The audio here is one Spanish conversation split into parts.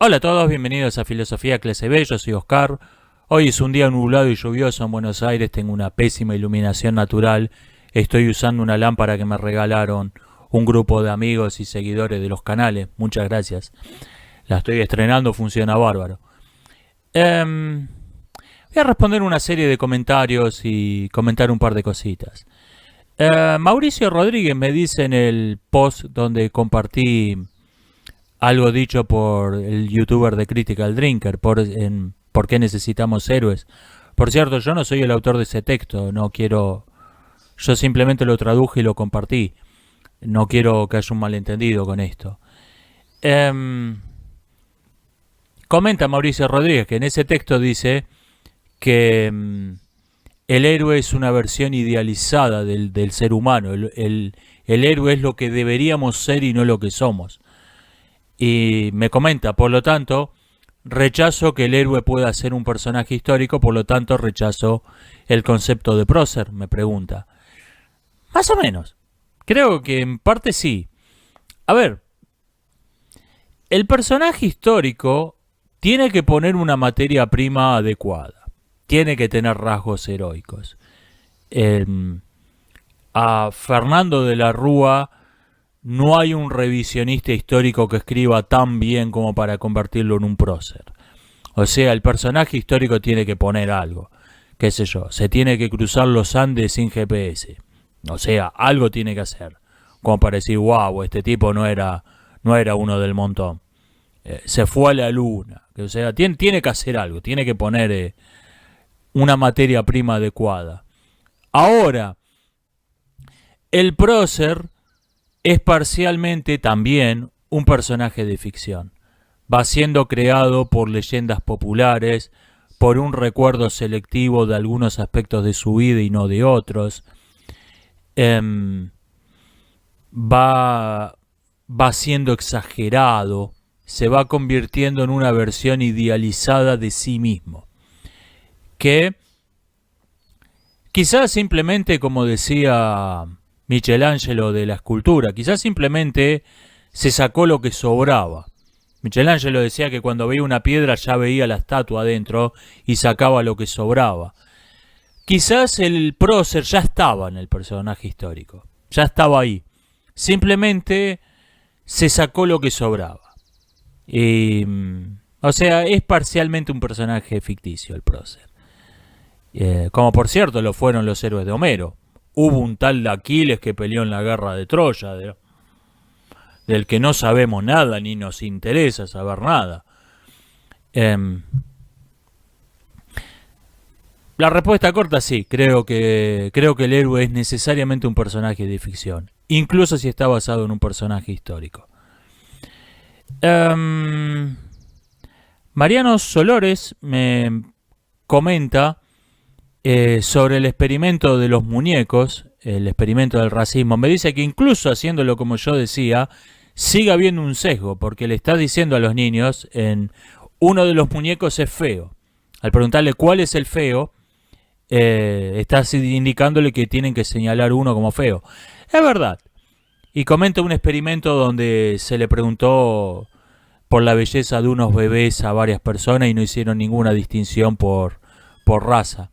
Hola a todos, bienvenidos a Filosofía Clase B, yo soy Oscar. Hoy es un día nublado y lluvioso en Buenos Aires, tengo una pésima iluminación natural. Estoy usando una lámpara que me regalaron un grupo de amigos y seguidores de los canales, muchas gracias. La estoy estrenando, funciona bárbaro. Voy a responder una serie de comentarios y comentar un par de cositas. Mauricio Rodríguez me dice en el post donde compartí algo dicho por el youtuber de Critical Drinker, por qué necesitamos héroes. Por cierto, yo no soy el autor de ese texto, no quiero... Yo simplemente lo traduje y lo compartí. No quiero que haya un malentendido con esto. Comenta Mauricio Rodríguez que en ese texto dice que el héroe es una versión idealizada del ser humano. El héroe es lo que deberíamos ser y no lo que somos. Y me comenta, por lo tanto, rechazo que el héroe pueda ser un personaje histórico, por lo tanto rechazo el concepto de prócer, me pregunta. Más o menos. Creo que en parte sí. A ver, el personaje histórico tiene que poner una materia prima adecuada. Tiene que tener rasgos heroicos. A Fernando de la Rúa no hay un revisionista histórico que escriba tan bien como para convertirlo en un prócer. O sea, el personaje histórico tiene que poner algo. Qué sé yo, se tiene que cruzar los Andes sin GPS. O sea, algo tiene que hacer. Como para decir, wow, este tipo no era uno del montón. Se fue a la luna. O sea, tiene que hacer algo, tiene que poner una materia prima adecuada. Ahora, el prócer es parcialmente también un personaje de ficción. Va siendo creado por leyendas populares, por un recuerdo selectivo de algunos aspectos de su vida y no de otros. Va siendo exagerado, se va convirtiendo en una versión idealizada de sí mismo. Que quizás simplemente, como decía Michelangelo de la escultura, quizás simplemente se sacó lo que sobraba. Michelangelo decía que cuando veía una piedra ya veía la estatua adentro y sacaba lo que sobraba. Quizás el prócer ya estaba en el personaje histórico, ya estaba ahí. Simplemente se sacó lo que sobraba. O sea, es parcialmente un personaje ficticio el prócer. Como por cierto lo fueron los héroes de Homero. Hubo un tal de Aquiles que peleó en la guerra de Troya, del que no sabemos nada ni nos interesa saber nada. La respuesta corta sí, creo que el héroe es necesariamente un personaje de ficción, incluso si está basado en un personaje histórico. Mariano Solores me comenta sobre el experimento de los muñecos, el experimento del racismo. Me dice que incluso haciéndolo como yo decía, sigue habiendo un sesgo, porque le está diciendo a los niños, uno de los muñecos es feo. Al preguntarle cuál es el feo, está indicándole que tienen que señalar uno como feo. Es verdad. Y comenta un experimento donde se le preguntó por la belleza de unos bebés a varias personas y no hicieron ninguna distinción por raza.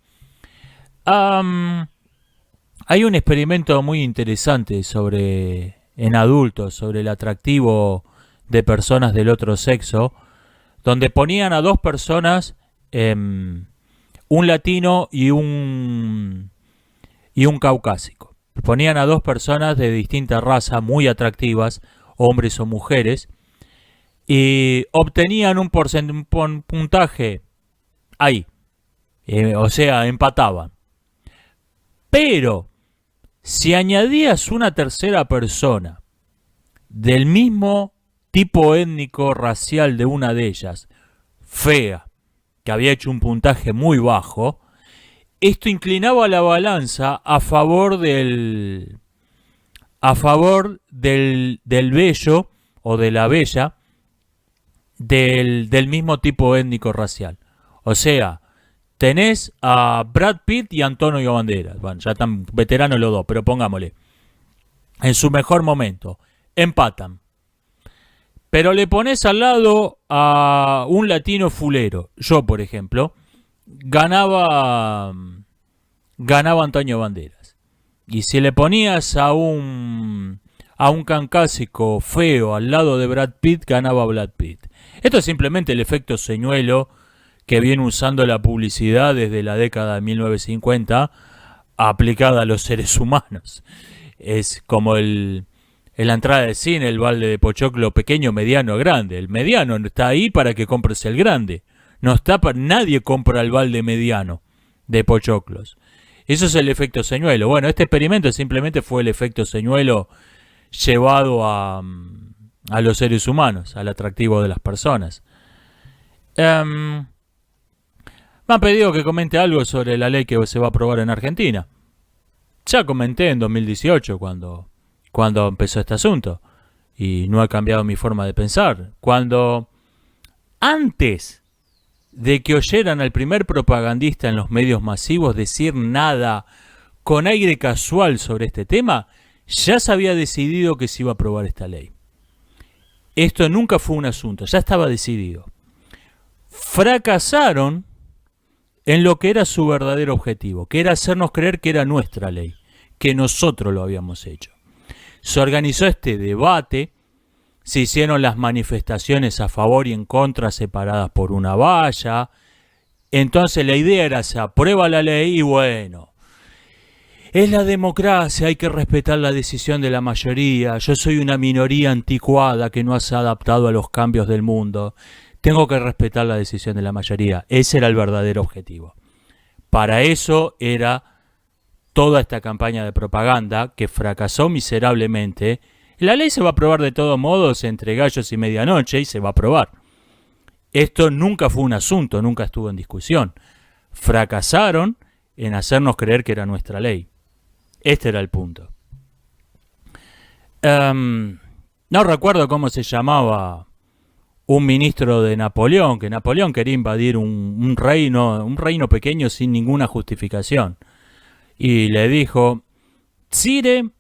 Hay un experimento muy interesante en adultos sobre el atractivo de personas del otro sexo, donde ponían a dos personas, un latino y un caucásico. Ponían a dos personas de distinta raza, muy atractivas, hombres o mujeres, y obtenían un puntaje ahí. O sea, empataban. Pero, si añadías una tercera persona del mismo tipo étnico racial de una de ellas, fea, que había hecho un puntaje muy bajo, esto inclinaba la balanza a favor del bello o de la bella del mismo tipo étnico racial. O sea, tenés a Brad Pitt y Antonio Banderas. Bueno, ya están veteranos los dos, pero pongámosle. En su mejor momento. Empatan. Pero le pones al lado a un latino fulero. Yo, por ejemplo, ganaba Antonio Banderas. Y si le ponías a un caucásico feo al lado de Brad Pitt, ganaba Brad Pitt. Esto es simplemente el efecto señuelo que viene usando la publicidad desde la década de 1950 aplicada a los seres humanos. Es como en la entrada del cine, el balde de pochoclo pequeño, mediano, grande. El mediano está ahí para que compres el grande. No está nadie compra el balde mediano de pochoclos. Eso es el efecto señuelo. Bueno, este experimento simplemente fue el efecto señuelo llevado a los seres humanos, al atractivo de las personas. Me han pedido que comente algo sobre la ley que se va a aprobar en Argentina. Ya comenté en 2018 cuando empezó este asunto. Y no ha cambiado mi forma de pensar. Antes de que oyeran al primer propagandista en los medios masivos decir nada con aire casual sobre este tema, ya se había decidido que se iba a aprobar esta ley. Esto nunca fue un asunto, ya estaba decidido. Fracasaron en lo que era su verdadero objetivo, que era hacernos creer que era nuestra ley, que nosotros lo habíamos hecho. Se organizó este debate, se hicieron las manifestaciones a favor y en contra separadas por una valla. Entonces la idea era, se aprueba la ley y bueno, es la democracia, hay que respetar la decisión de la mayoría. Yo soy una minoría anticuada que no se ha adaptado a los cambios del mundo. Tengo que respetar la decisión de la mayoría. Ese era el verdadero objetivo. Para eso era toda esta campaña de propaganda que fracasó miserablemente. La ley se va a aprobar de todos modos entre gallos y medianoche y se va a aprobar. Esto nunca fue un asunto, nunca estuvo en discusión. Fracasaron en hacernos creer que era nuestra ley. Este era el punto. No recuerdo cómo se llamaba un ministro de Napoleón, que Napoleón quería invadir un reino pequeño sin ninguna justificación. Y le dijo, Cire,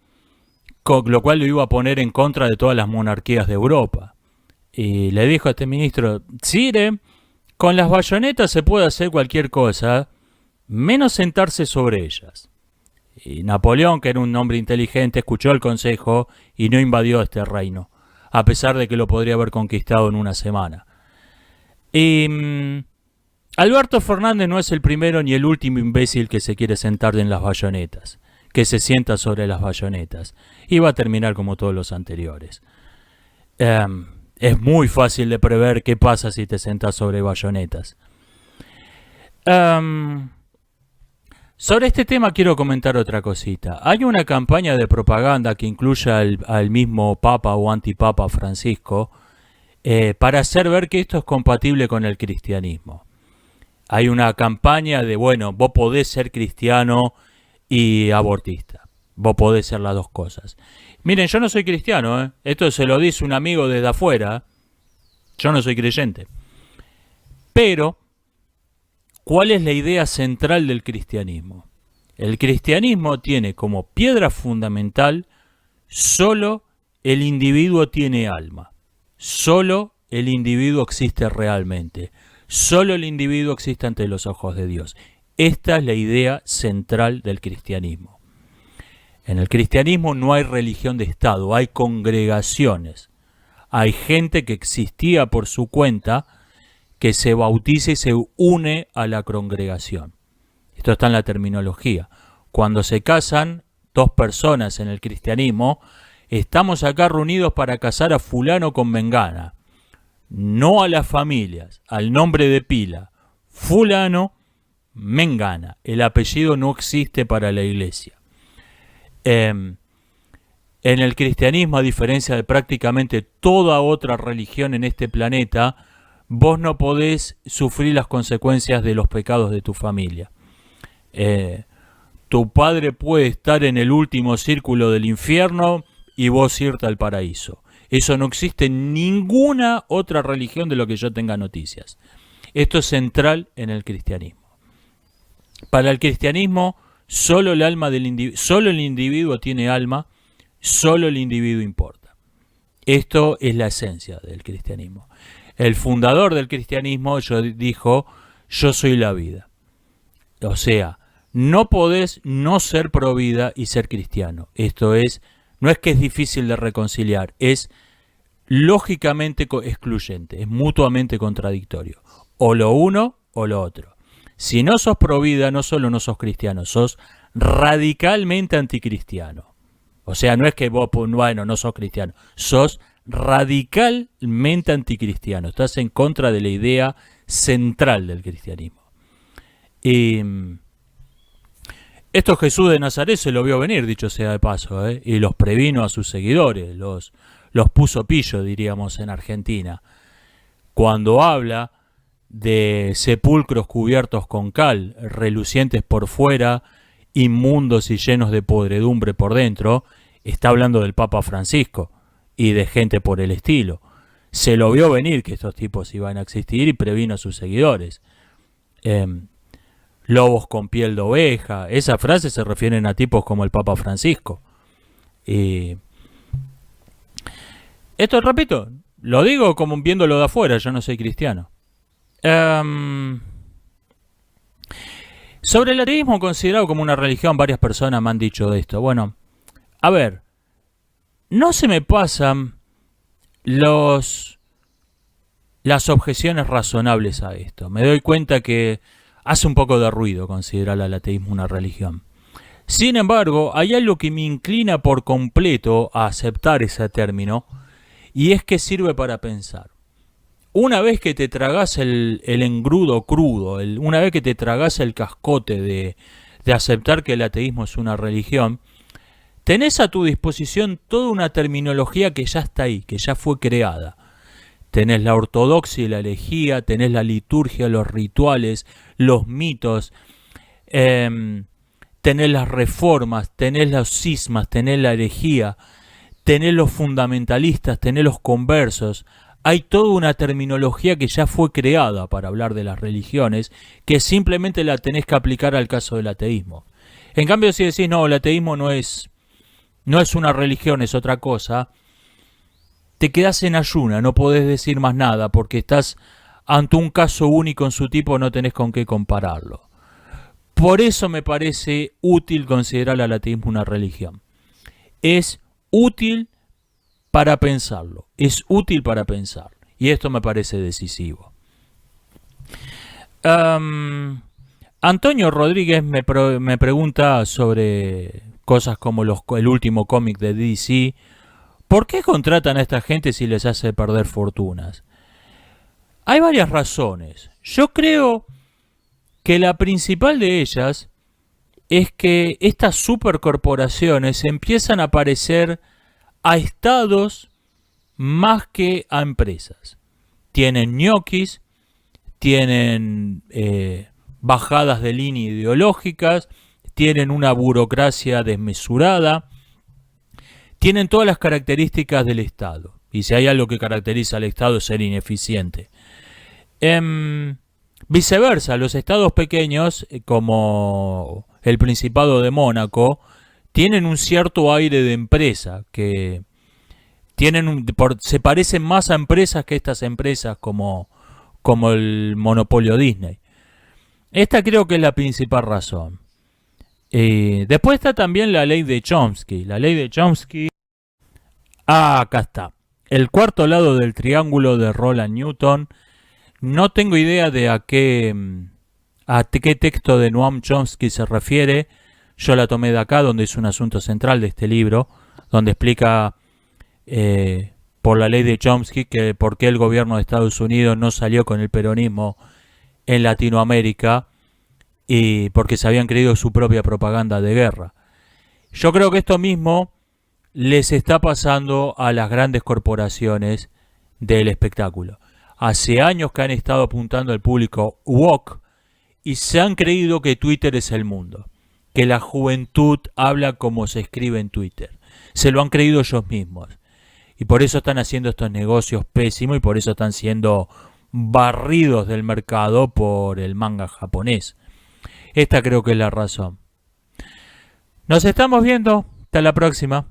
con lo cual lo iba a poner en contra de todas las monarquías de Europa. Y le dijo a este ministro, Cire, con las bayonetas se puede hacer cualquier cosa, menos sentarse sobre ellas. Y Napoleón, que era un hombre inteligente, escuchó el consejo y no invadió este reino, a pesar de que lo podría haber conquistado en una semana. Y Alberto Fernández no es el primero ni el último imbécil que se quiere sentar en las bayonetas, que se sienta sobre las bayonetas, y va a terminar como todos los anteriores. Es muy fácil de prever qué pasa si te sentas sobre bayonetas. Sobre este tema quiero comentar otra cosita. Hay una campaña de propaganda que incluye al mismo Papa o antipapa Francisco para hacer ver que esto es compatible con el cristianismo. Hay una campaña de, bueno, vos podés ser cristiano y abortista. Vos podés ser las dos cosas. Miren, yo no soy cristiano, Esto se lo dice un amigo desde afuera. Yo no soy creyente. Pero, ¿cuál es la idea central del cristianismo? El cristianismo tiene como piedra fundamental, solo el individuo tiene alma. Solo el individuo existe realmente. Solo el individuo existe ante los ojos de Dios. Esta es la idea central del cristianismo. En el cristianismo no hay religión de Estado, hay congregaciones. Hay gente que existía por su cuenta, que se bautiza y se une a la congregación. Esto está en la terminología. Cuando se casan dos personas en el cristianismo, estamos acá reunidos para casar a fulano con mengana. No a las familias, al nombre de pila. Fulano, mengana. El apellido no existe para la iglesia. En el cristianismo, a diferencia de prácticamente toda otra religión en este planeta, vos no podés sufrir las consecuencias de los pecados de tu familia. Tu padre puede estar en el último círculo del infierno y vos irte al paraíso. Eso no existe en ninguna otra religión de lo que yo tenga noticias. Esto es central en el cristianismo. Para el cristianismo, solo el individuo tiene alma, solo el individuo importa. Esto es la esencia del cristianismo. El fundador del cristianismo dijo, yo soy la vida. O sea, no podés no ser pro vida y ser cristiano. Esto es, no es que es difícil de reconciliar, es lógicamente excluyente, es mutuamente contradictorio. O lo uno o lo otro. Si no sos pro vida, no solo no sos cristiano, sos radicalmente anticristiano. O sea, no es que vos, bueno, no sos cristiano, sos radicalmente anticristiano. Estás en contra de la idea central del cristianismo. Y esto Jesús de Nazaret se lo vio venir, dicho sea de paso, y los previno a sus seguidores, los puso pillo, diríamos en Argentina. Cuando habla de sepulcros cubiertos con cal, relucientes por fuera, inmundos y llenos de podredumbre por dentro, está hablando del Papa Francisco y de gente por el estilo. Se lo vio venir que estos tipos iban a existir y previno a sus seguidores. Lobos con piel de oveja, esas frases se refieren a tipos como el Papa Francisco. Y esto, repito, lo digo como viéndolo de afuera, yo no soy cristiano. Sobre el ateísmo considerado como una religión, varias personas me han dicho de esto. Bueno, a ver, no se me pasan las objeciones razonables a esto. Me doy cuenta que hace un poco de ruido considerar al ateísmo una religión. Sin embargo, hay algo que me inclina por completo a aceptar ese término, y es que sirve para pensar. Una vez que te tragás el engrudo crudo, una vez que te tragás el cascote de aceptar que el ateísmo es una religión, tenés a tu disposición toda una terminología que ya está ahí, que ya fue creada. Tenés la ortodoxia y la herejía, tenés la liturgia, los rituales, los mitos, tenés las reformas, tenés los cismas, tenés la herejía, tenés los fundamentalistas, tenés los conversos. Hay toda una terminología que ya fue creada para hablar de las religiones, que simplemente la tenés que aplicar al caso del ateísmo. En cambio, si decís, no, el ateísmo no es una religión, es otra cosa, te quedás en ayuna, no podés decir más nada, porque estás ante un caso único en su tipo, no tenés con qué compararlo. Por eso me parece útil considerar al ateísmo una religión. Es útil para pensarlo, es útil para pensar, y esto me parece decisivo. Antonio Rodríguez me pregunta sobre cosas como el último cómic de DC. ¿Por qué contratan a esta gente si les hace perder fortunas? Hay varias razones. Yo creo que la principal de ellas es que estas supercorporaciones empiezan a parecer a estados más que a empresas. Tienen ñoquis, tienen bajadas de línea ideológicas, tienen una burocracia desmesurada, tienen todas las características del Estado. Y si hay algo que caracteriza al Estado es ser ineficiente. Viceversa, los estados pequeños, como el Principado de Mónaco, tienen un cierto aire de empresa, que se parecen más a empresas que estas empresas como el monopolio Disney. Esta creo que es la principal razón. Después está también la ley de Chomsky. La ley de Chomsky. Acá está. El cuarto lado del triángulo de Roland Newton. No tengo idea de a qué texto de Noam Chomsky se refiere. Yo la tomé de acá, donde es un asunto central de este libro, donde explica por la ley de Chomsky que por qué el gobierno de Estados Unidos no salió con el peronismo en Latinoamérica, y porque se habían creído su propia propaganda de guerra. Yo creo que esto mismo les está pasando a las grandes corporaciones del espectáculo. Hace años que han estado apuntando al público woke y se han creído que Twitter es el mundo, que la juventud habla como se escribe en Twitter. Se lo han creído ellos mismos. Y por eso están haciendo estos negocios pésimos y por eso están siendo barridos del mercado por el manga japonés. Esta creo que es la razón. Nos estamos viendo. Hasta la próxima.